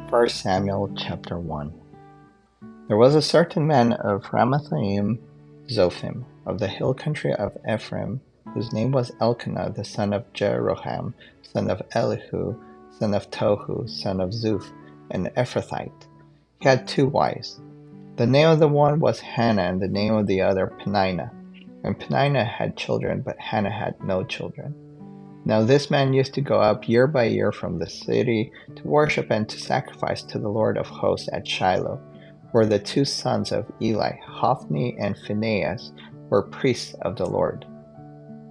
First Samuel chapter 1. There was a certain man of Ramathaim Zophim, of the hill country of Ephraim, whose name was Elkanah the son of Jeroham, son of Elihu, son of Tohu, son of Zuph, an Ephrathite. He had 2 wives. The name of the one was Hannah, and the name of the other Peninnah. And Peninnah had children, but Hannah had no children. Now this man used to go up year by year from the city to worship and to sacrifice to the Lord of hosts at Shiloh, where the 2 sons of Eli, Hophni and Phinehas, were priests of the Lord.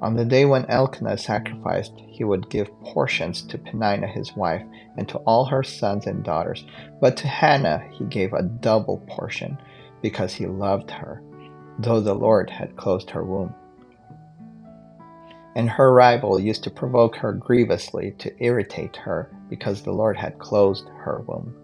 On the day when Elkanah sacrificed, he would give portions to Peninnah his wife and to all her sons and daughters, but to Hannah he gave a double portion, because he loved her, though the Lord had closed her womb. And her rival used to provoke her grievously to irritate her, because the Lord had closed her womb.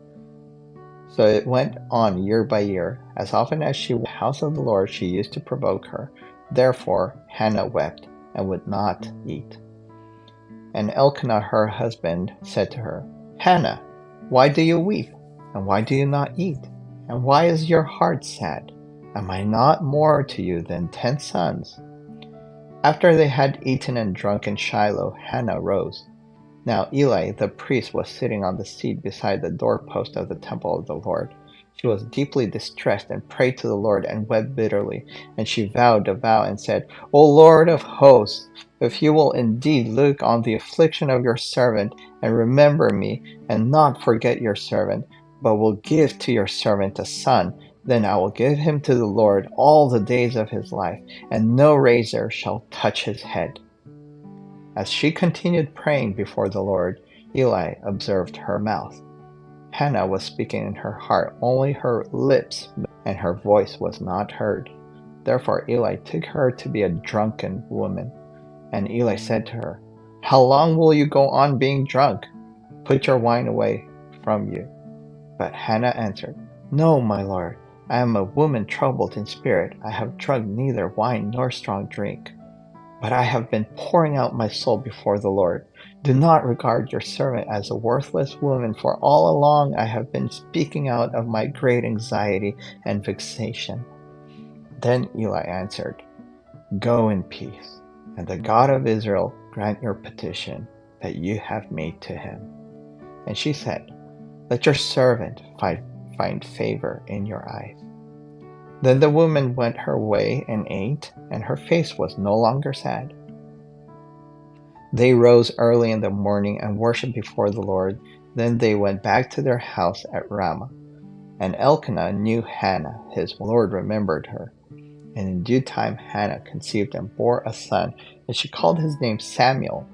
So it went on year by year. As often as she went to the house of the Lord, she used to provoke her. Therefore Hannah wept and would not eat. And Elkanah her husband said to her, Hannah, why do you weep? And why do you not eat? And why is your heart sad? Am I not more to you than 10 sons? After they had eaten and drunk in Shiloh, Hannah rose. Now Eli the priest was sitting on the seat beside the doorpost of the temple of the Lord. She was deeply distressed and prayed to the Lord and wept bitterly. And she vowed a vow and said, O Lord of hosts, if you will indeed look on the affliction of your servant and remember me and not forget your servant, but will give to your servant a son, then I will give him to the Lord all the days of his life, and no razor shall touch his head. As she continued praying before the Lord, Eli observed her mouth. Hannah was speaking in her heart, only her lips, and her voice was not heard. Therefore Eli took her to be a drunken woman. And Eli said to her, How long will you go on being drunk? Put your wine away from you. But Hannah answered, No, my lord. I am a woman troubled in spirit. I have drunk neither wine nor strong drink, but I have been pouring out my soul before the Lord. Do not regard your servant as a worthless woman, for all along I have been speaking out of my great anxiety and vexation. Then Eli answered, Go in peace, and the God of Israel grant your petition that you have made to him. And she said, Let your servant find favor in your eyes. Then the woman went her way and ate, and her face was no longer sad. They rose early in the morning and worshipped before the Lord. Then they went back to their house at Ramah. And Elkanah knew Hannah, his Lord remembered her. And in due time Hannah conceived and bore a son, and she called his name Samuel,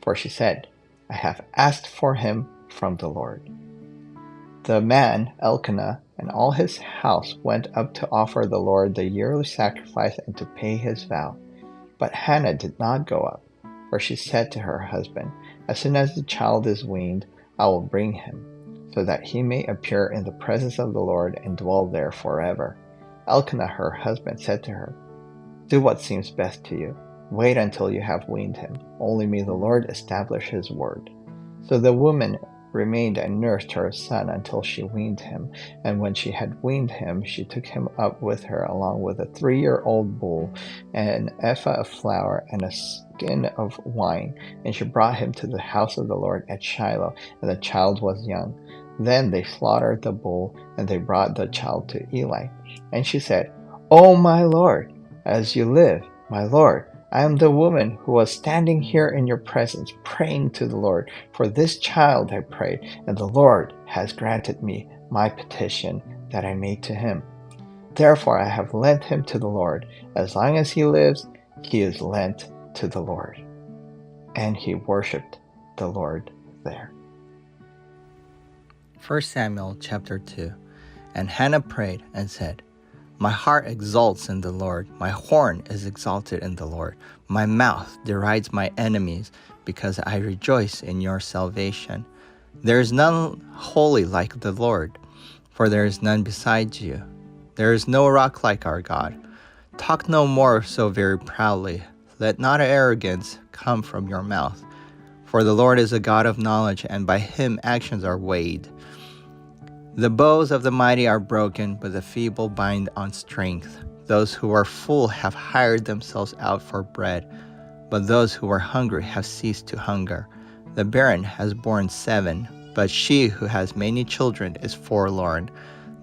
for she said, I have asked for him from the Lord. The man, Elkanah, and all his house went up to offer the Lord the yearly sacrifice and to pay his vow. But Hannah did not go up, for she said to her husband, As soon as the child is weaned, I will bring him, so that he may appear in the presence of the Lord and dwell there forever. Elkanah her husband said to her, Do what seems best to you. Wait until you have weaned him. Only may the Lord establish his word. So the woman remained and nursed her son until she weaned him. And when she had weaned him, she took him up with her, along with a 3-year-old bull, and an ephah of flour, and a skin of wine. And she brought him to the house of the Lord at Shiloh, and the child was young. Then they slaughtered the bull, and they brought the child to Eli. And she said, O my Lord, as you live, my Lord, I am the woman who was standing here in your presence, praying to the Lord. For this child I prayed, and the Lord has granted me my petition that I made to him. Therefore I have lent him to the Lord. As long as he lives, he is lent to the Lord. And he worshipped the Lord there. 1 Samuel chapter 2. And Hannah prayed and said, My heart exults in the Lord, my horn is exalted in the Lord. My mouth derides my enemies, because I rejoice in your salvation. There is none holy like the Lord, for there is none besides you. There is no rock like our God. Talk no more so very proudly. Let not arrogance come from your mouth. For the Lord is a God of knowledge, and by him actions are weighed. The bows of the mighty are broken, but the feeble bind on strength. Those who are full have hired themselves out for bread, but those who are hungry have ceased to hunger. The barren has borne 7, but she who has many children is forlorn.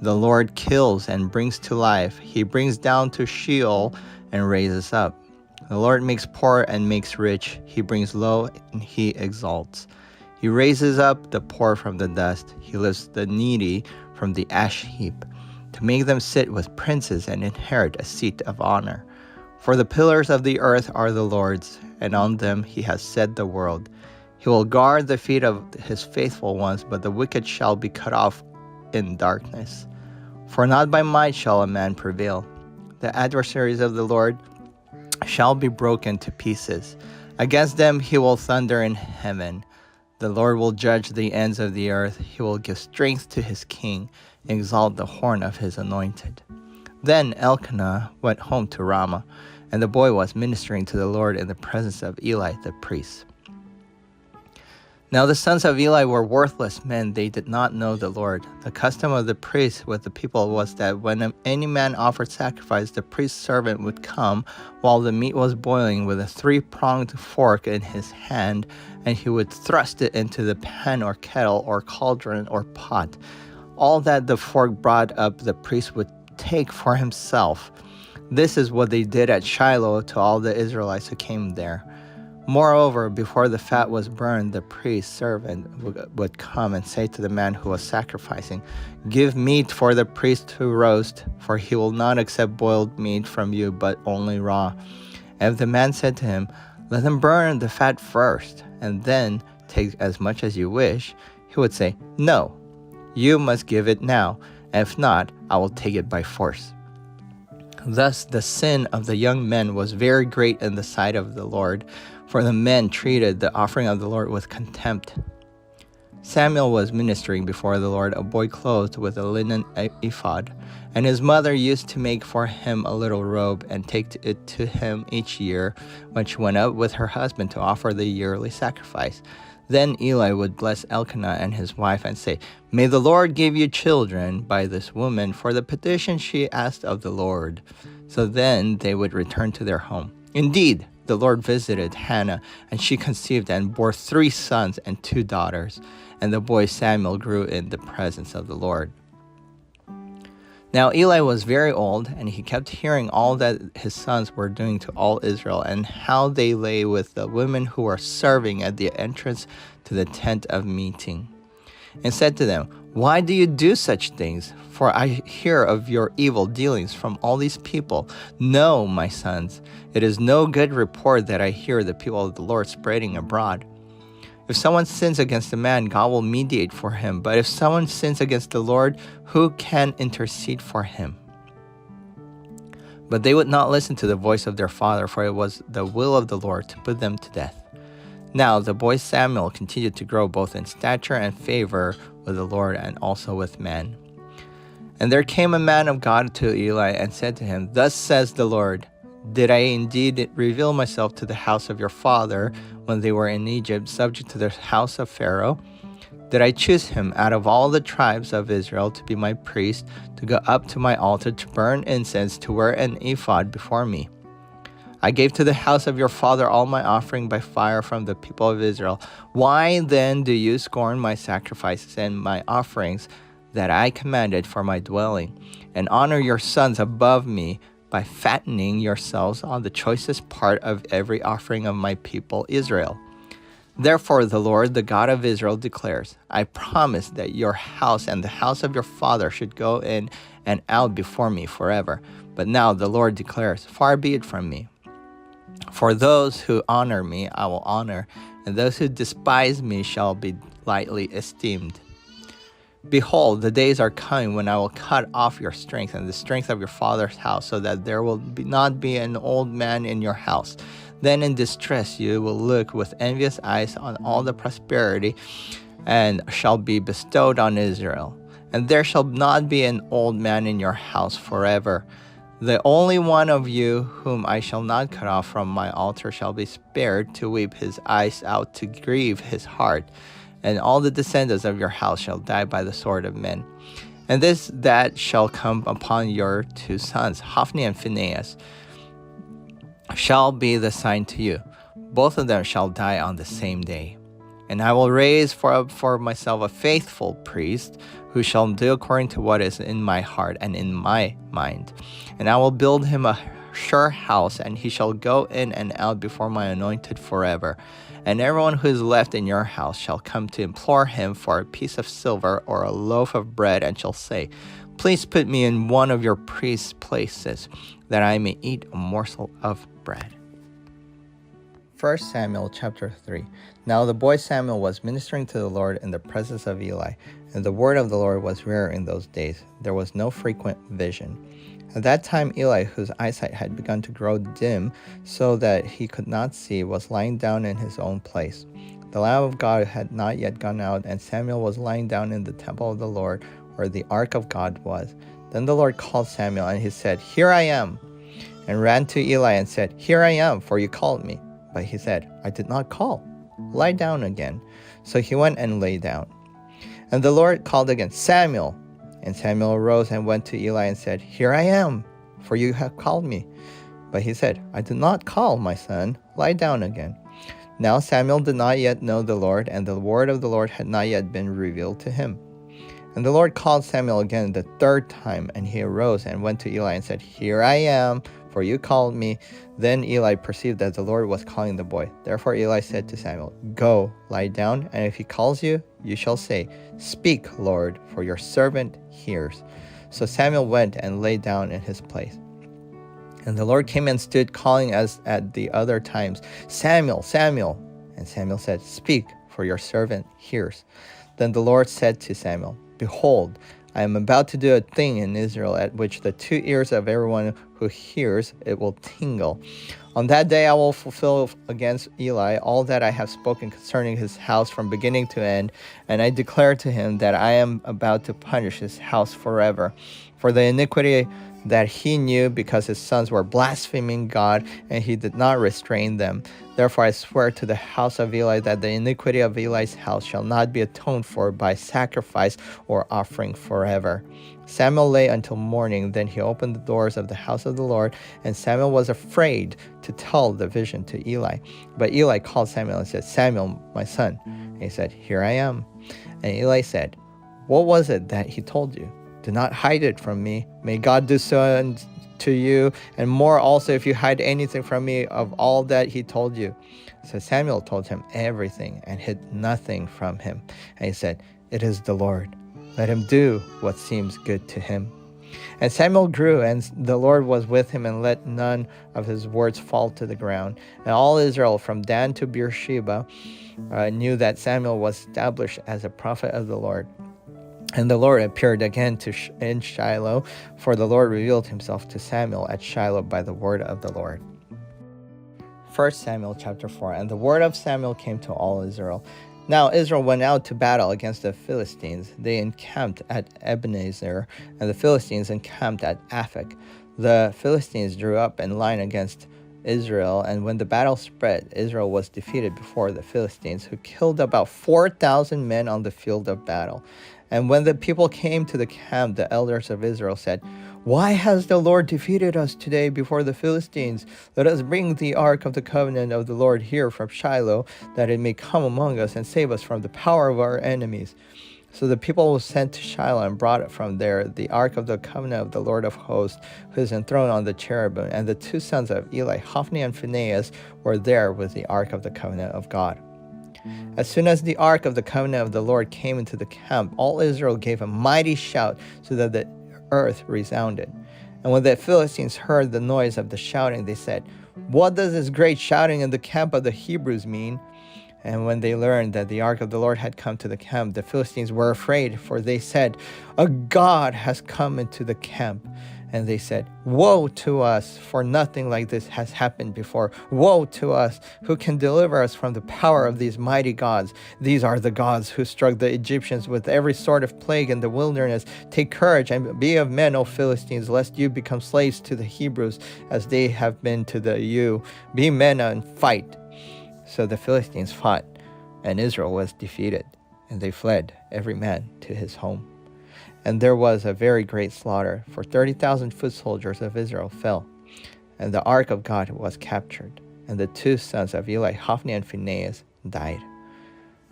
The Lord kills and brings to life. He brings down to Sheol and raises up. The Lord makes poor and makes rich. He brings low and he exalts. He raises up the poor from the dust. He lifts the needy from the ash heap, to make them sit with princes and inherit a seat of honor. For the pillars of the earth are the Lord's, and on them he has set the world. He will guard the feet of his faithful ones, but the wicked shall be cut off in darkness. For not by might shall a man prevail. The adversaries of the Lord shall be broken to pieces. Against them he will thunder in heaven. The Lord will judge the ends of the earth. He will give strength to his king, and exalt the horn of his anointed. Then Elkanah went home to Ramah, and the boy was ministering to the Lord in the presence of Eli the priest. Now the sons of Eli were worthless men. They did not know the Lord. The custom of the priest with the people was that when any man offered sacrifice, the priest's servant would come while the meat was boiling with a 3-pronged fork in his hand, and he would thrust it into the pan or kettle or cauldron or pot. All that the fork brought up, the priest would take for himself. This is what they did at Shiloh to all the Israelites who came there. Moreover, before the fat was burned, the priest's servant would come and say to the man who was sacrificing, "Give meat for the priest to roast, for he will not accept boiled meat from you, but only raw." And if the man said to him, "Let them burn the fat first, and then take as much as you wish," he would say, "No, you must give it now, and if not, I will take it by force." Thus the sin of the young men was very great in the sight of the Lord, for the men treated the offering of the Lord with contempt. Samuel was ministering before the Lord, a boy clothed with a linen ephod, and his mother used to make for him a little robe and take it to him each year when she went up with her husband to offer the yearly sacrifice. Then Eli would bless Elkanah and his wife and say, "May the Lord give you children by this woman for the petition she asked of the Lord." So then they would return to their home. Indeed, the Lord visited Hannah, and she conceived and bore 3 sons and 2 daughters. And the boy Samuel grew in the presence of the Lord. Now Eli was very old, and he kept hearing all that his sons were doing to all Israel, and how they lay with the women who were serving at the entrance to the tent of meeting, and said to them, "Why do you do such things? For I hear of your evil dealings from all these people. No, my sons, it is no good report that I hear the people of the Lord spreading abroad. If someone sins against a man, God will mediate for him. But if someone sins against the Lord, who can intercede for him?" But they would not listen to the voice of their father, for it was the will of the Lord to put them to death. Now the boy Samuel continued to grow both in stature and favor with the Lord and also with men. And there came a man of God to Eli and said to him, "Thus says the Lord, did I indeed reveal myself to the house of your father when they were in Egypt, subject to the house of Pharaoh? Did I choose him out of all the tribes of Israel to be my priest, to go up to my altar, to burn incense, to wear an ephod before me? I gave to the house of your father all my offering by fire from the people of Israel. Why then do you scorn my sacrifices and my offerings that I commanded for my dwelling, and honor your sons above me by fattening yourselves on the choicest part of every offering of my people Israel? Therefore the Lord, the God of Israel, declares, I promised that your house and the house of your father should go in and out before me forever. But now the Lord declares, far be it from me. For those who honor me I will honor, and those who despise me shall be lightly esteemed. Behold, the days are coming when I will cut off your strength and the strength of your father's house, so that there will not be an old man in your house. Then in distress you will look with envious eyes on all the prosperity and shall be bestowed on Israel. And there shall not be an old man in your house forever. The only one of you whom I shall not cut off from my altar shall be spared, to weep his eyes out, to grieve his heart. and all the descendants of your house shall die by the sword of men. And this that shall come upon your 2 sons, Hophni and Phinehas, shall be the sign to you. Both of them shall die on the same day. And I will raise for myself a faithful priest, who shall do according to what is in my heart and in my mind. And I will build him a sure house, and he shall go in and out before my anointed forever. And everyone who is left in your house shall come to implore him for a piece of silver or a loaf of bread, and shall say, Please put me in one of your priests' places, that I may eat a morsel of bread. 1 Samuel chapter 3. Now the boy Samuel was ministering to the Lord in the presence of Eli, and the word of the Lord was rare in those days. There was no frequent vision. At that time Eli, whose eyesight had begun to grow dim so that he could not see, was lying down in his own place. The Lamb of God had not yet gone out, and Samuel was lying down in the temple of the Lord, where the ark of God was. Then the Lord called Samuel, and he said, Here I am, and ran to Eli and said, Here I am, for you called me. But he said, I did not call. Lie down again. So he went and lay down. And the Lord called again, Samuel. And Samuel arose and went to Eli and said, Here I am, for you have called me. But he said, I did not call, my son. Lie down again. Now Samuel did not yet know the Lord, and the word of the Lord had not yet been revealed to him. And the Lord called Samuel again the 3rd time, and he arose and went to Eli and said, Here I am, for you called me. Then Eli perceived that the Lord was calling the boy. Therefore Eli said to Samuel, Go, lie down, and if he calls you, you shall say, Speak, Lord, for your servant hears. So Samuel went and lay down in his place. And the Lord came and stood, calling as at the other times, Samuel, Samuel. And Samuel said, Speak, for your servant hears. Then the Lord said to Samuel, Behold, I am about to do a thing in Israel at which the 2 ears of everyone who hears it will tingle. On that day I will fulfill against Eli all that I have spoken concerning his house from beginning to end, and I declare to him that I am about to punish his house forever for the iniquity that he knew, because his sons were blaspheming God, and he did not restrain them. Therefore I swear to the house of Eli that the iniquity of Eli's house shall not be atoned for by sacrifice or offering forever. Samuel lay until morning. Then he opened the doors of the house of the Lord, and Samuel was afraid to tell the vision to Eli. But Eli called Samuel and said, Samuel, my son. And he said, Here I am. And Eli said, What was it that he told you? Do not hide it from me. May God do so to you, and more also if you hide anything from me of all that he told you. So Samuel told him everything and hid nothing from him. And he said, It is the Lord. Let him do what seems good to him. And Samuel grew, and the Lord was with him, and let none of his words fall to the ground. And all Israel from Dan to Beersheba knew that Samuel was established as a prophet of the Lord. And the Lord appeared again in Shiloh, for the Lord revealed himself to Samuel at Shiloh by the word of the Lord. 1 Samuel chapter 4. And the word of Samuel came to all Israel. Now Israel went out to battle against the Philistines. They encamped at Ebenezer, and the Philistines encamped at Aphek. The Philistines drew up in line against Israel, and when the battle spread, Israel was defeated before the Philistines, who killed about 4,000 men on the field of battle. And when the people came to the camp, the elders of Israel said, Why has the Lord defeated us today before the Philistines? Let us bring the ark of the covenant of the Lord here from Shiloh, that it may come among us and save us from the power of our enemies. So the people were sent to Shiloh and brought it from there, the ark of the covenant of the Lord of hosts, who is enthroned on the cherubim. And the 2 sons of Eli, Hophni and Phinehas, were there with the ark of the covenant of God. As soon as the ark of the covenant of the Lord came into the camp, all Israel gave a mighty shout, so that the earth resounded. And when the Philistines heard the noise of the shouting, they said, What does this great shouting in the camp of the Hebrews mean? And when they learned that the ark of the Lord had come to the camp, the Philistines were afraid, for they said, A god has come into the camp. And they said, Woe to us, for nothing like this has happened before. Woe to us, who can deliver us from the power of these mighty gods? These are the gods who struck the Egyptians with every sort of plague in the wilderness. Take courage and be of men, O Philistines, lest you become slaves to the Hebrews, as they have been to you. Be men and fight. So the Philistines fought, and Israel was defeated. And they fled, every man to his home. And there was a very great slaughter, for 30,000 foot soldiers of Israel fell. And the ark of God was captured, and the two sons of Eli, Hophni and Phinehas, died.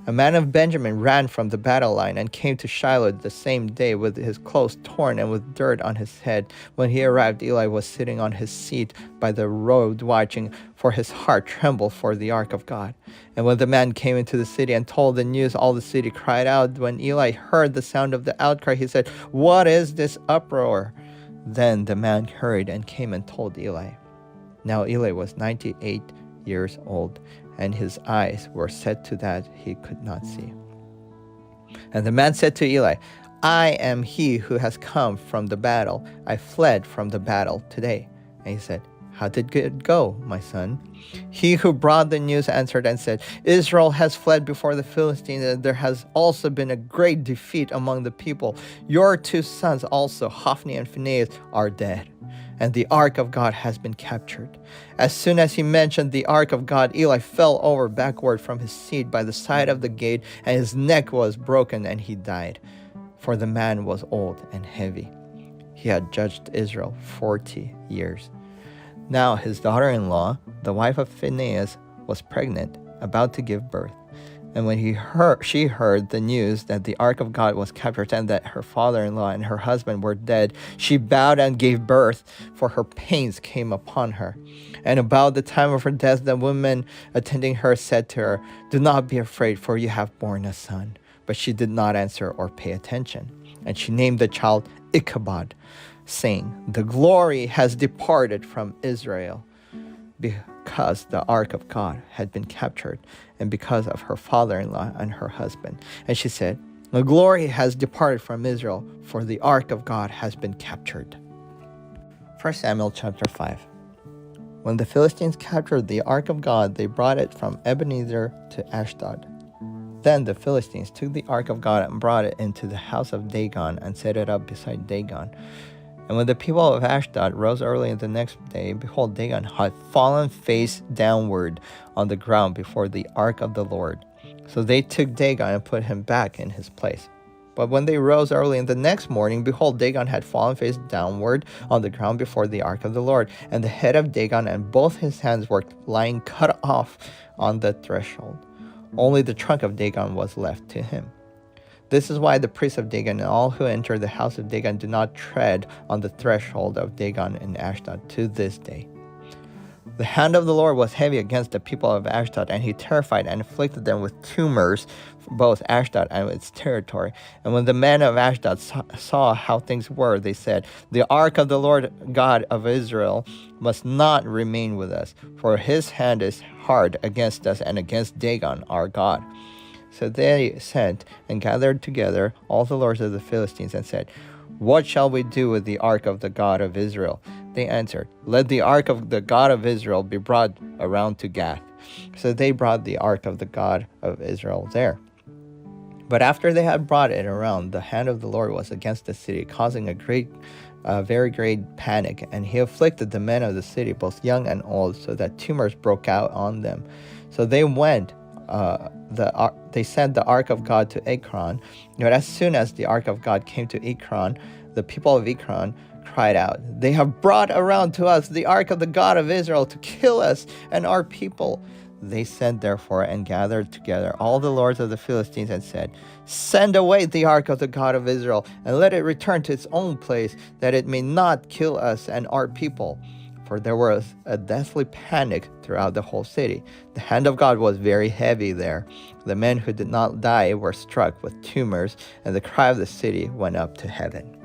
A man of Benjamin ran from the battle line and came to Shiloh the same day with his clothes torn and with dirt on his head. When he arrived, Eli was sitting on his seat by the road watching, for his heart trembled for the ark of God. And when the man came into the city and told the news, all the city cried out. When Eli heard the sound of the outcry, he said, "What is this uproar?" Then the man hurried and came and told Eli. Now Eli was 98 years old, and his eyes were set to that he could not see. And the man said to Eli, "I am he who has come from the battle. I fled from the battle today." And he said, "How did it go, my son?" He who brought the news answered and said, "Israel has fled before the Philistines, and there has also been a great defeat among the people. Your two sons also, Hophni and Phinehas, are dead, and the ark of God has been captured." As soon as he mentioned the ark of God, Eli fell over backward from his seat by the side of the gate, and his neck was broken, and he died. For the man was old and heavy. He had judged Israel 40 years. Now his daughter-in-law, the wife of Phinehas, was pregnant, about to give birth. And when she heard the news that the ark of God was captured and that her father-in-law and her husband were dead, she bowed and gave birth, for her pains came upon her. And about the time of her death, the women attending her said to her, "Do not be afraid, for you have borne a son." But she did not answer or pay attention. And she named the child Ichabod, saying, "The glory has departed from Israel," because the ark of God had been captured, and because of her father-in-law and her husband. And she said, "The glory has departed from Israel, for the ark of God has been captured." 1 Samuel chapter 5. When the Philistines captured the ark of God, they brought it from Ebenezer to Ashdod. Then the Philistines took the ark of God and brought it into the house of Dagon and set it up beside Dagon. And when the people of Ashdod rose early the next day, behold, Dagon had fallen face downward on the ground before the ark of the Lord. So they took Dagon and put him back in his place. But when they rose early in the next morning, behold, Dagon had fallen face downward on the ground before the ark of the Lord. And the head of Dagon and both his hands were lying cut off on the threshold. Only the trunk of Dagon was left to him. This is why the priests of Dagon and all who enter the house of Dagon do not tread on the threshold of Dagon in Ashdod to this day. The hand of the Lord was heavy against the people of Ashdod, and he terrified and afflicted them with tumors, both Ashdod and its territory. And when the men of Ashdod saw how things were, they said, "The ark of the Lord God of Israel must not remain with us, for his hand is hard against us and against Dagon our God." So they sent and gathered together all the lords of the Philistines and said, "What shall we do with the ark of the God of Israel?" They answered, "Let the ark of the God of Israel be brought around to Gath." So they brought the ark of the God of Israel there. But after they had brought it around, the hand of the Lord was against the city, causing a very great panic, and he afflicted the men of the city, both young and old, so that tumors broke out on them. So they went. They sent the ark of God to Ekron. But as soon as the ark of God came to Ekron, the people of Ekron cried out, "They have brought around to us the ark of the God of Israel to kill us and our people." They sent therefore and gathered together all the lords of the Philistines and said, "Send away the ark of the God of Israel, and let it return to its own place, that it may not kill us and our people." For there was a deathly panic throughout the whole city. The hand of God was very heavy there. The men who did not die were struck with tumors, and the cry of the city went up to heaven.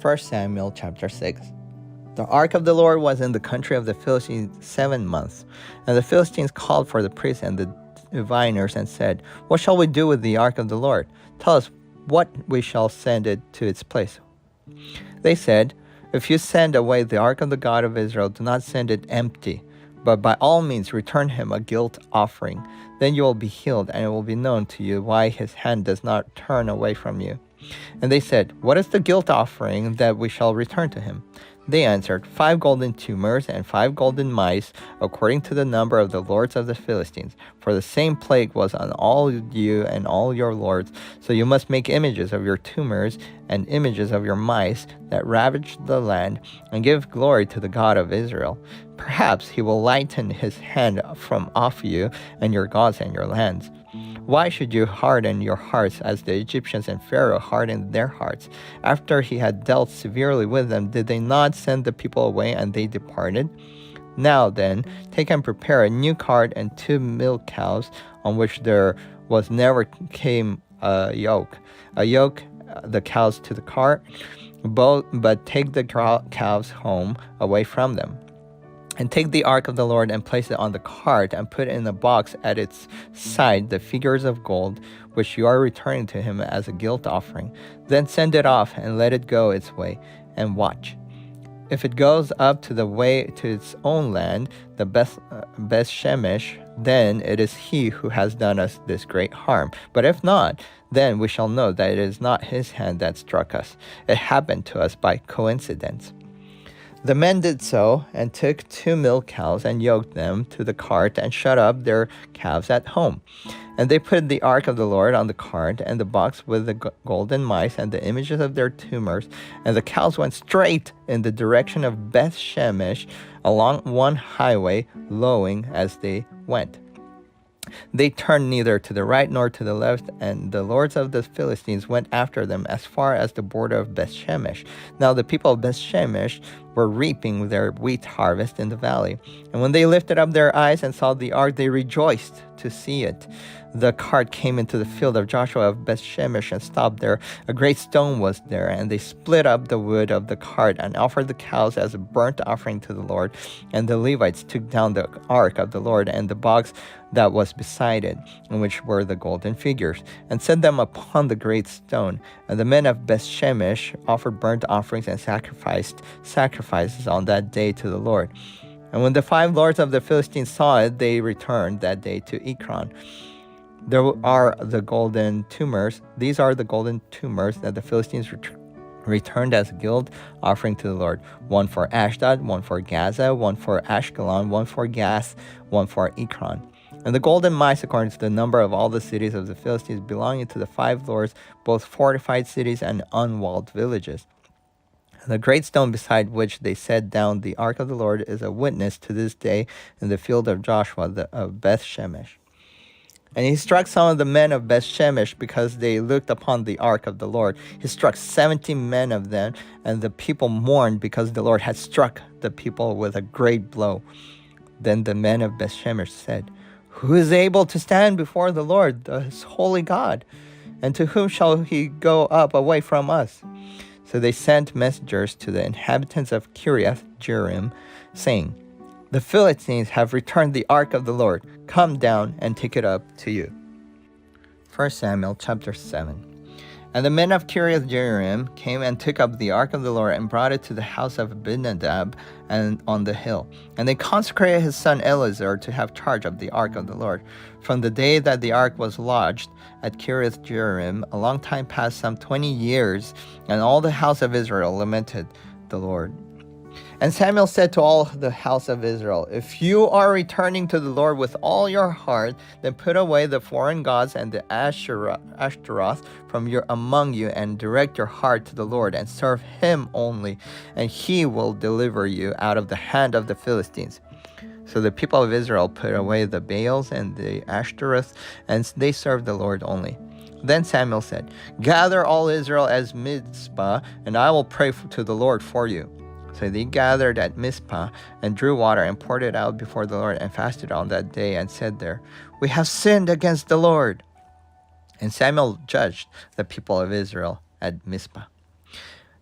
1 Samuel chapter 6. The ark of the Lord was in the country of the Philistines 7 months. And the Philistines called for the priests and the diviners and said, "What shall we do with the ark of the Lord? Tell us what we shall send it to its place." They said, "If you send away the ark of the God of Israel, do not send it empty, but by all means return him a guilt offering. Then you will be healed, and it will be known to you why his hand does not turn away from you." And they said, "What is the guilt offering that we shall return to him?" They answered, 5 golden tumors and 5 golden mice, according to the number of the lords of the Philistines. For the same plague was on all you and all your lords. So you must make images of your tumors and images of your mice that ravaged the land, and give glory to the God of Israel. Perhaps he will lighten his hand from off you and your gods and your lands. Why should you harden your hearts as the Egyptians and Pharaoh hardened their hearts? After he had dealt severely with them, did they not send the people away and they departed? Now then, take and prepare a new cart and 2 milk cows on which there was never came a yoke. The cows to the cart, but take the calves home away from them. And take the ark of the Lord and place it on the cart, and put in a box at its side the figures of gold, which you are returning to him as a guilt offering. Then send it off and let it go its way, and watch. If it goes up to the way to its own land, the Beth Shemesh, then it is he who has done us this great harm. But if not, then we shall know that it is not his hand that struck us. It happened to us by coincidence. The men did so, and took 2 milk cows and yoked them to the cart and shut up their calves at home. And they put the ark of the Lord on the cart and the box with the golden mice and the images of their tumors, and the cows went straight in the direction of Beth Shemesh along one highway, lowing as they went. They turned neither to the right nor to the left, and the lords of the Philistines went after them as far as the border of Beth Shemesh. Now the people of Beth Shemesh were reaping their wheat harvest in the valley. And when they lifted up their eyes and saw the ark, they rejoiced to see it. The cart came into the field of Joshua of Beth Shemesh and stopped there. A great stone was there, and they split up the wood of the cart and offered the cows as a burnt offering to the Lord. And the Levites took down the ark of the Lord and the box that was beside it, in which were the golden figures, and set them upon the great stone. And the men of Beth Shemesh offered burnt offerings and sacrifices on that day to the Lord. And when the 5 lords of the Philistines saw it, they returned that day to Ekron. There are the golden tumors. These are the golden tumors that the Philistines returned as a guilt offering to the Lord. 1 for Ashdod, 1 for Gaza, 1 for Ashkelon, 1 for Gath, 1 for Ekron. And the golden mice, according to the number of all the cities of the Philistines belonging to the 5 lords, both fortified cities and unwalled villages. And the great stone beside which they set down the ark of the Lord is a witness to this day in the field of Joshua of Beth Shemesh. And he struck some of the men of Beth Shemesh because they looked upon the ark of the Lord. He struck 70 men of them, and the people mourned because the Lord had struck the people with a great blow. Then the men of Beth Shemesh said, "Who is able to stand before the Lord, the holy God? And to whom shall he go up away from us?" So they sent messengers to the inhabitants of Kiriath Jearim, saying, "The Philistines have returned the ark of the Lord. Come down and take it up to you." 1 Samuel chapter 7. And the men of Kiriath Jearim came and took up the ark of the Lord and brought it to the house of Abinadab and on the hill. And they consecrated his son Eleazar to have charge of the ark of the Lord. From the day that the ark was lodged at Kiriath Jearim, a long time passed, some 20 years, and all the house of Israel lamented the Lord. And Samuel said to all the house of Israel, "If you are returning to the Lord with all your heart, then put away the foreign gods and the Ashtaroth from among you, and direct your heart to the Lord, and serve him only, and he will deliver you out of the hand of the Philistines." So the people of Israel put away the Baals and the Ashtaroth, and they served the Lord only. Then Samuel said, "Gather all Israel as Mizpah, and I will pray to the Lord for you." So they gathered at Mizpah and drew water and poured it out before the Lord and fasted on that day and said there, "We have sinned against the Lord." And Samuel judged the people of Israel at Mizpah.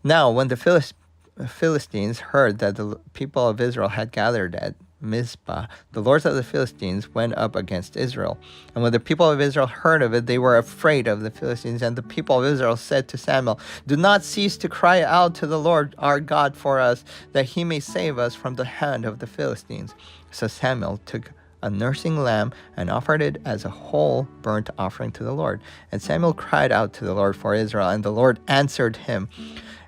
Now when the Philistines heard that the people of Israel had gathered at Mizpah, the lords of the Philistines went up against Israel. And when the people of Israel heard of it, they were afraid of the Philistines. And the people of Israel said to Samuel, "Do not cease to cry out to the Lord our God for us, that he may save us from the hand of the Philistines." So Samuel took a nursing lamb and offered it as a whole burnt offering to the Lord. And Samuel cried out to the Lord for Israel, and the Lord answered him.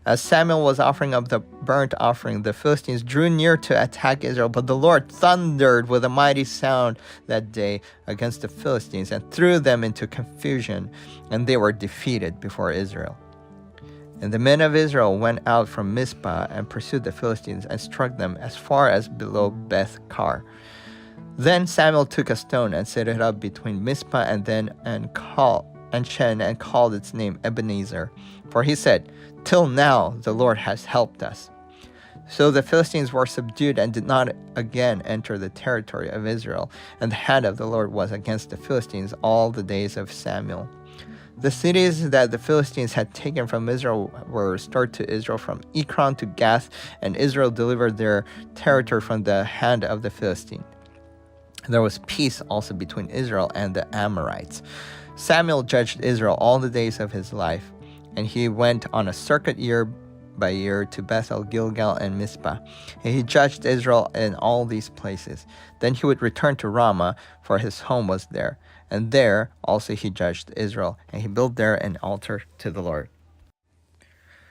As Samuel was offering up the burnt offering, the Philistines drew near to attack Israel, but the Lord thundered with a mighty sound that day against the Philistines and threw them into confusion, and they were defeated before Israel. And the men of Israel went out from Mizpah and pursued the Philistines and struck them as far as below Beth-kar. Then Samuel took a stone and set it up between Mizpah and Shen and called its name Ebenezer. For he said, "Till now the Lord has helped us." So the Philistines were subdued and did not again enter the territory of Israel, and the hand of the Lord was against the Philistines all the days of Samuel. The cities that the Philistines had taken from Israel were restored to Israel from Ekron to Gath, and Israel delivered their territory from the hand of the Philistines. There was peace also between Israel and the Amorites. Samuel judged Israel all the days of his life, and he went on a circuit year by year to Bethel, Gilgal, and Mizpah. And he judged Israel in all these places. Then he would return to Ramah, for his home was there. And there also he judged Israel, and he built there an altar to the Lord.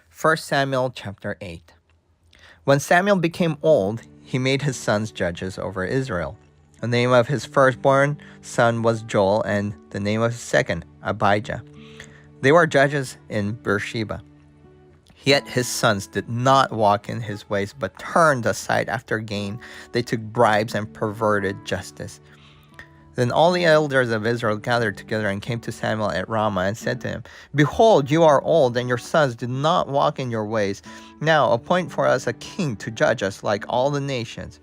1 Samuel chapter 8. When Samuel became old, he made his sons judges over Israel. The name of his firstborn son was Joel, and the name of his second, Abijah. They were judges in Beersheba. Yet his sons did not walk in his ways, but turned aside after gain. They took bribes and perverted justice. Then all the elders of Israel gathered together and came to Samuel at Ramah and said to him, "Behold, you are old, and your sons did not walk in your ways. Now appoint for us a king to judge us like all the nations."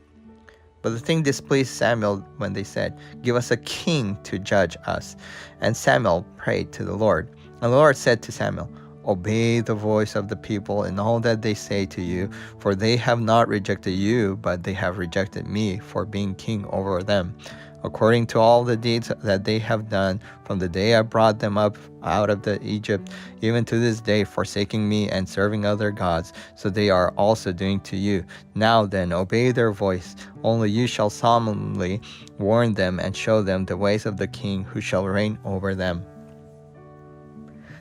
But the thing displeased Samuel when they said, "Give us a king to judge us." And Samuel prayed to the Lord. And the Lord said to Samuel, "Obey the voice of the people in all that they say to you, for they have not rejected you, but they have rejected me for being king over them, according to all the deeds that they have done from the day I brought them up out of Egypt, even to this day, forsaking me and serving other gods. So they are also doing to you. Now then, obey their voice. Only you shall solemnly warn them and show them the ways of the king who shall reign over them."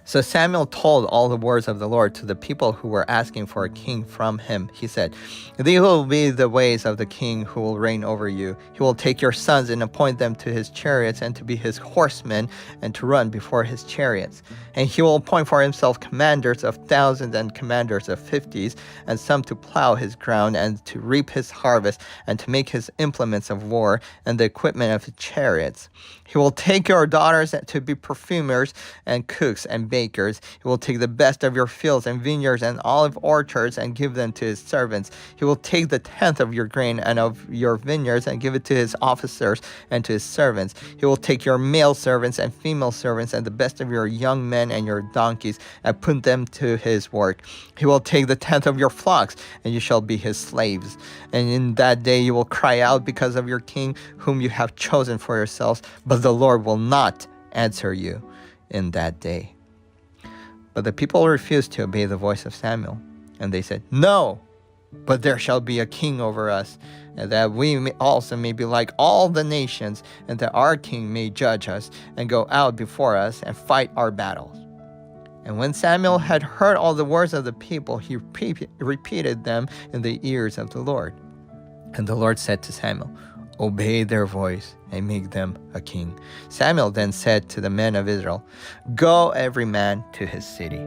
So Samuel told all the words of the Lord to the people who were asking for a king from him. He said, "These will be the ways of the king who will reign over you. He will take your sons and appoint them to his chariots and to be his horsemen and to run before his chariots. And he will appoint for himself commanders of thousands and commanders of fifties, and some to plow his ground and to reap his harvest and to make his implements of war and the equipment of his chariots. He will take your daughters to be perfumers and cooks and bakers. He will take the best of your fields and vineyards and olive orchards and give them to his servants. He will take the tenth of your grain and of your vineyards and give it to his officers and to his servants. He will take your male servants and female servants and the best of your young men and your donkeys and put them to his work. He will take the tenth of your flocks, and you shall be his slaves. And in that day you will cry out because of your king, whom you have chosen for yourselves, but the Lord will not answer you in that day." But the people refused to obey the voice of Samuel, and they said, "No, but there shall be a king over us, and that we also may be like all the nations, and that our king may judge us and go out before us and fight our battles." And when Samuel had heard all the words of the people, he repeated them in the ears of the Lord. And the Lord said to Samuel, "Obey their voice and make them a king." Samuel then said to the men of Israel, "Go every man to his city."